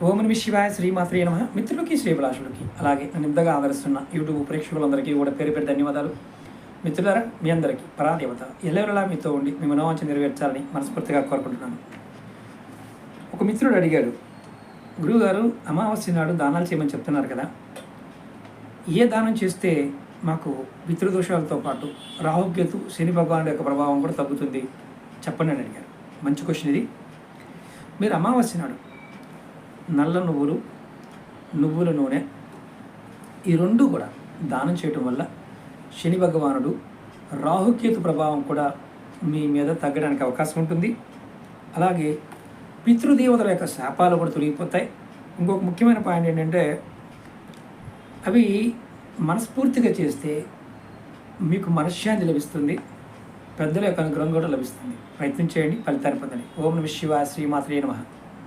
ఓం నమః శివాయ శ్రీమాత్రే నమః. మిత్రులకి శ్రీభిలాషులకి అలాగే నన్ను ఇంతగా ఆదరిస్తున్న యూట్యూబ్ ప్రేక్షకులందరికీ కూడా పేరు పేరు ధన్యవాదాలు. మిత్రులారా, మీ అందరికీ పరాదేవత ఎల్లవెల్లలా మీతో ఉండి మీ మనోవాంఛ నెరవేర్చాలని మనస్ఫూర్తిగా కోరుకుంటున్నాను. ఒక మిత్రుడు అడిగాడు, గురువుగారు అమావాస్య నాడు దానాలు చేయమని చెప్తున్నారు కదా, ఏ దానం చేస్తే మాకు పితృదోషాలతో పాటు రాహుకేతు శని భగవానుడి యొక్క ప్రభావం కూడా తగ్గుతుంది చెప్పండి అని అడిగారు. మంచి క్వశ్చన్ ఇది. మీరు అమావాస్య నాడు నల్ల నువ్వులు, నువ్వుల నూనె ఈ రెండు కూడా దానం చేయటం వల్ల శని భగవానుడు రాహుకేతు ప్రభావం కూడా మీ మీద తగ్గడానికి అవకాశం ఉంటుంది. అలాగే పితృదేవతల యొక్క శాపాలు కూడా తొలగిపోతాయి. ఇంకొక ముఖ్యమైన పాయింట్ ఏంటంటే, అవి మనస్ఫూర్తిగా చేస్తే మీకు మనశ్శాంతి లభిస్తుంది, పెద్దల యొక్క అనుగ్రహం కూడా లభిస్తుంది. ప్రయత్నం చేయండి, ఫలితాన్ని పొందండి. ఓం నమః శివాయ శ్రీమాత్రే నమః.